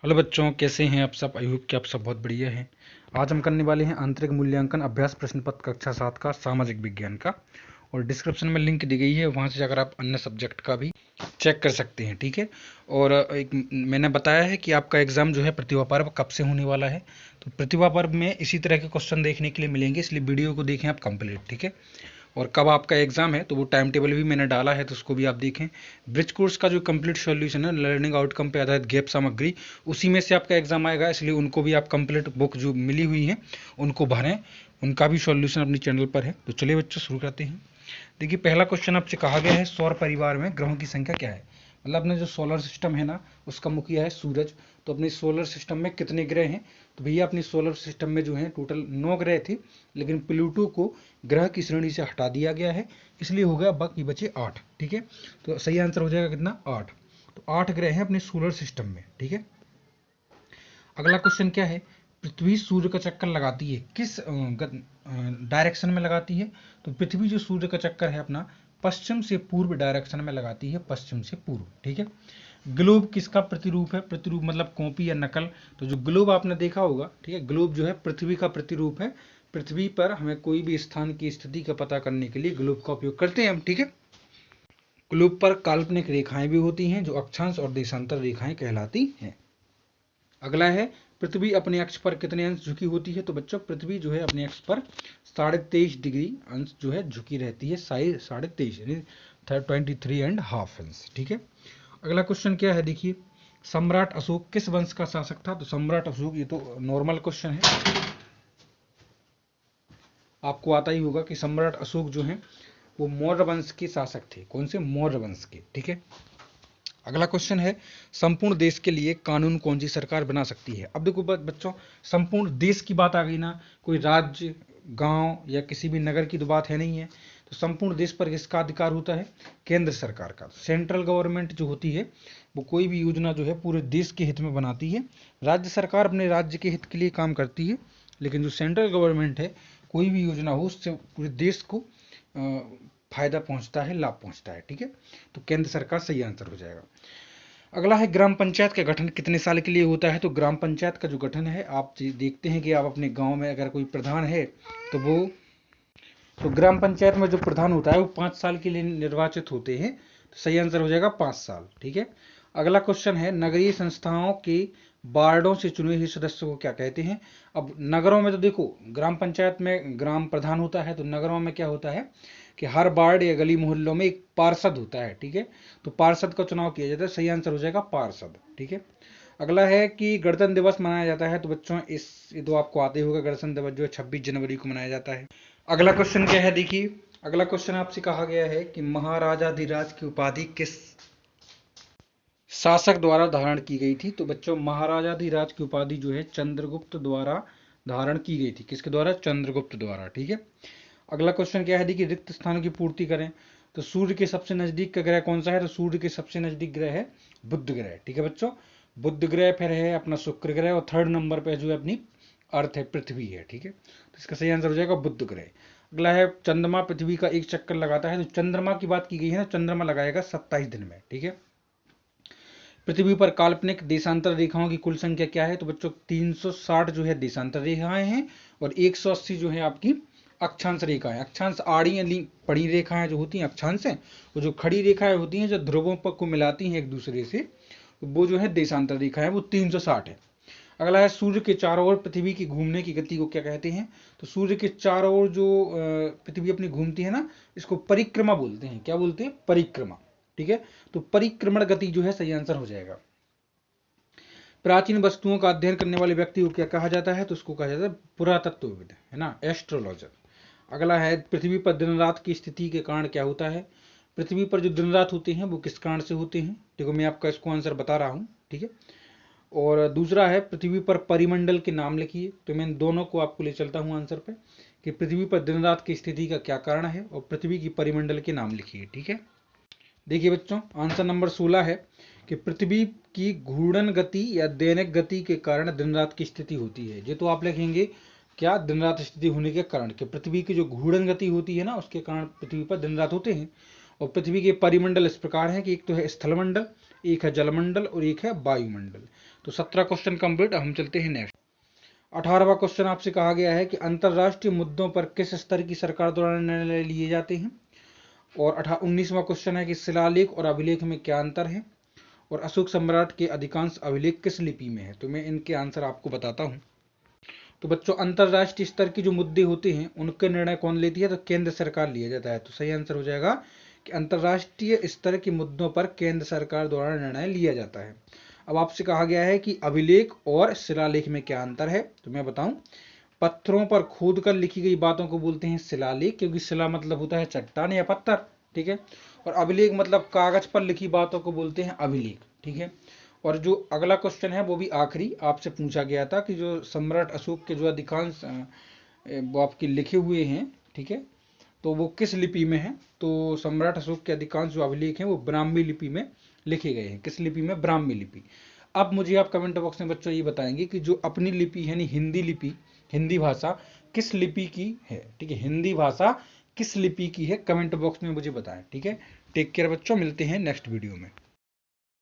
Hello बच्चों, कैसे हैं आप सब। आई होप कि आप सब बहुत बढ़िया हैं। आज हम करने वाले हैं आंतरिक मूल्यांकन अभ्यास प्रश्न पत्र कक्षा 7 का सामाजिक विज्ञान का। और डिस्क्रिप्शन में लिंक दी गई है, वहाँ से जाकर आप अन्य सब्जेक्ट का भी चेक कर सकते हैं, ठीक है। और एक मैंने बताया है कि आपका एग्ज़ाम जो है प्रतिभा पर्व कब से होने वाला है। तो प्रतिभा पर्व में इसी तरह के क्वेश्चन देखने के लिए मिलेंगे, इसलिए वीडियो को देखें आप कंप्लीट, ठीक है। और कब आपका एग्जाम है तो वो टाइम टेबल भी मैंने डाला है, तो उसको भी आप देखें। ब्रिज कोर्स का जो कंप्लीट सॉल्यूशन है लर्निंग आउटकम पे आधारित गैप सामग्री, उसी में से आपका एग्जाम आएगा, इसलिए उनको भी आप कंप्लीट बुक जो मिली हुई है उनको भरें। उनका भी सॉल्यूशन अपनी चैनल पर है। तो चलिए बच्चों शुरू करते हैं। देखिए, पहला क्वेश्चन आपसे कहा गया है सौर परिवार में ग्रहों की संख्या क्या है। मतलब अपने जो सोलर सिस्टम है ना, उसका मुखिया है सूरज। तो अपने सोलर सिस्टम में कितने ग्रह हैं। तो भैया अपनी सोलर सिस्टम में जो है टोटल 9 ग्रह थे, लेकिन प्लूटो को ग्रह की श्रेणी से हटा दिया गया है, इसलिए हो गया बाकी बचे 8, ठीक है। तो सही आंसर हो जाएगा कितना, 8। तो 8 ग्रह हैं अपने सोलर सिस्टम में, ठीक है। अगला क्वेश्चन क्या है, पृथ्वी सूर्य का चक्कर लगाती है किस डायरेक्शन में लगाती है। तो पृथ्वी जो सूर्य का चक्कर है अपना पश्चिम से पूर्व डायरेक्शन में लगाती है, पश्चिम से पूर्व, ठीक है। ग्लोब किसका प्रतिरूप है। प्रतिरूप मतलब कॉपी या नकल। तो जो ग्लोब आपने देखा होगा, ठीक है, ग्लोब जो है पृथ्वी का प्रतिरूप है। पृथ्वी पर हमें कोई भी स्थान की स्थिति का पता करने के लिए ग्लोब का उपयोग करते हैं हम, ठीक है। ग्लोब पर काल्पनिक रेखाएं भी होती हैं जो अक्षांश और देशांतर रेखाएं कहलाती हैं। अगला है, पृथ्वी अपने अक्ष पर कितने अंश झुकी होती है। तो बच्चों पृथ्वी जो है अपने अक्ष पर 23.5 डिग्री अंश जो है झुकी रहती है, 23.5 यानी 23.5 अंश, ठीक है। अगला क्वेश्चन क्या है, देखिए, सम्राट अशोक किस वंश का शासक था। तो सम्राट अशोक, ये तो नॉर्मल क्वेश्चन है, आपको आता ही होगा कि सम्राट अशोक जो है वो मौर्य वंश के शासक थे। कौन से, मौर्य वंश के, ठीक है। अगला क्वेश्चन है, संपूर्ण देश के लिए कानून कौन सी सरकार बना सकती है। अब देखो बच्चों, संपूर्ण देश की बात आ गई ना, कोई राज्य, गांव या किसी भी नगर की तो बात है नहीं है। तो संपूर्ण देश पर किसका अधिकार होता है, केंद्र सरकार का। सेंट्रल गवर्नमेंट जो होती है वो कोई भी योजना जो है पूरे देश के हित में बनाती है। राज्य सरकार अपने राज्य के हित के लिए काम करती है, लेकिन जो सेंट्रल गवर्नमेंट है कोई भी योजना हो उससे पूरे देश को फायदा पहुंचता है, लाभ पहुंचता है, ठीक है। तो केंद्र सरकार सही आंसर हो जाएगा। अगला है, ग्राम पंचायत का गठन कितने साल के लिए होता है। तो ग्राम पंचायत का जो गठन है, आप देखते हैं कि आप अपने गांव में अगर कोई प्रधान है तो ग्राम पंचायत में जो प्रधान होता है वो 5 साल के लिए निर्वाचित होते हैं। तो सही आंसर हो जाएगा 5 साल, ठीक है। अगला क्वेश्चन है, नगरीय संस्थाओं के वार्डों से चुने हुए सदस्य को क्या कहते हैं। अब नगरों में तो देखो, ग्राम पंचायत में ग्राम प्रधान होता है, तो नगरों में क्या होता है कि हर वार्ड या गली मोहल्लों में एक पार्षद होता है, ठीक है। तो पार्षद का चुनाव किया जाता है, सही आंसर हो जाएगा पार्षद, ठीक है। अगला है कि गणतंत्र दिवस मनाया जाता है। तो बच्चों ये तो आपको आते होगा, गणतंत्र दिवस जो है 26 जनवरी को मनाया जाता है। अगला क्वेश्चन क्या है, देखिए, अगला क्वेश्चन आपसे कहा गया है कि महाराजाधिराज की उपाधि किस शासक द्वारा धारण की गई थी। तो बच्चों महाराजाधिराज की उपाधि जो है चंद्रगुप्त द्वारा धारण की गई थी। किसके द्वारा, चंद्रगुप्त द्वारा, ठीक है। अगला क्वेश्चन क्या है, देखिए, रिक्त स्थानों की पूर्ति करें। तो सूर्य के सबसे नजदीक का ग्रह कौन सा है। तो सूर्य के सबसे नजदीक ग्रह है बुध ग्रह, ठीक है बच्चों। बुध ग्रह फिर है अपना शुक्र ग्रह, और 3rd नंबर पे जो है अपनी अर्थ है, पृथ्वी है, ठीक है। तो इसका सही आंसर हो जाएगा बुध ग्रह। अगला है, चंद्रमा पृथ्वी का एक चक्कर लगाता है। तो चंद्रमा की बात की गई है ना, चंद्रमा लगाएगा 27 दिन में, ठीक है। पृथ्वी पर काल्पनिक देशांतर रेखाओं की कुल संख्या क्या है। तो बच्चों 360 जो है देशांतर रेखाएं हैं, और 180 जो है आपकी अक्षांश रेखाएं। अक्षांश आड़ी पड़ी रेखाएं जो होती हैं अक्षांश हैं, और जो खड़ी रेखाएं होती हैं जो ध्रुवों पर को मिलाती हैं एक दूसरे से, वो जो है देशांतर रेखाएं, वो 360 है। अगला है, सूर्य के चारों ओर पृथ्वी की घूमने की गति को क्या कहते हैं। तो सूर्य के चारों ओर जो पृथ्वी अपनी घूमती है ना, इसको परिक्रमा बोलते हैं। क्या बोलते हैं, परिक्रमा, ठीक है। तो परिक्रमण गति जो है सही आंसर हो जाएगा। प्राचीन वस्तुओं का अध्ययन करने वाले व्यक्ति को क्या कहा जाता है। तो उसको कहा जाता है पुरातत्वविद, है ना, एस्ट्रोलॉजर। अगला है, पृथ्वी पर दिन रात की स्थिति के कारण क्या होता है। पृथ्वी पर जो दिन रात होते हैं वो किस कारण से होते हैं। देखो मैं आपका इसको आंसर बता रहा हूँ, ठीक है। और दूसरा है, पृथ्वी पर परिमंडल के नाम लिखिए। तो मैं दोनों को आपको ले चलता हूँ आंसर पे, कि पृथ्वी पर दिन रात की स्थिति का क्या कारण है, और पृथ्वी की परिमंडल के नाम लिखिए, ठीक है। देखिए बच्चों, आंसर नंबर 16 है कि पृथ्वी की घूर्णन गति या दैनिक गति के कारण दिन रात की स्थिति होती है। ये तो आप लिखेंगे क्या, दिन रात स्थिति होने के कारण, कि पृथ्वी की जो घूर्णन गति होती है ना, उसके कारण पृथ्वी पर दिन रात होते हैं। और पृथ्वी के परिमंडल इस प्रकार है कि एक तो है स्थलमंडल, एक है जलमंडल और एक है वायुमंडल। तो 17 क्वेश्चन कंप्लीट। अब हम चलते हैं नेक्स्ट। 18वां क्वेश्चन आपसे कहा गया है कि अंतरराष्ट्रीय मुद्दों पर किस स्तर की सरकार द्वारा निर्णय लिए जाते हैं। और 19वां क्वेश्चन है कि शिलालेख और अभिलेख में क्या अंतर है, और अशोक सम्राट के अधिकांश अभिलेख किस लिपि में है। तो मैं इनके आंसर आपको बताता हूँ। तो बच्चों, अंतरराष्ट्रीय स्तर के जो मुद्दे होते हैं उनके निर्णय कौन लेती है, तो केंद्र सरकार लिया जाता है। तो सही आंसर हो जाएगा कि अंतरराष्ट्रीय स्तर के मुद्दों पर केंद्र सरकार द्वारा निर्णय लिया जाता है। अब आपसे कहा गया है कि अभिलेख और शिलालेख में क्या अंतर है। तो मैं बताऊं, पत्थरों पर खोद कर लिखी गई बातों को बोलते हैं शिलालेख, क्योंकि शिला मतलब होता है चट्टान या पत्थर, ठीक है। और अभिलेख मतलब कागज पर लिखी बातों को बोलते हैं अभिलेख, ठीक है। और जो अगला क्वेश्चन है वो भी आखिरी आपसे पूछा गया था कि जो सम्राट अशोक के जो अधिकांश वो आपके लिखे हुए हैं, ठीक है, तो वो किस लिपि में है। तो सम्राट अशोक के अधिकांश जो अभिलेख हैं वो ब्राह्मी लिपि में लिखे गए हैं। किस लिपि में, ब्राह्मी लिपि। अब मुझे आप कमेंट बॉक्स में बच्चों ये बताएंगे कि जो अपनी लिपि यानी हिंदी लिपि, हिंदी भाषा किस लिपि की है, ठीक है। हिंदी भाषा किस लिपि की है, कमेंट बॉक्स में मुझे बताएं, ठीक है। टेक केयर बच्चों, मिलते हैं नेक्स्ट वीडियो में।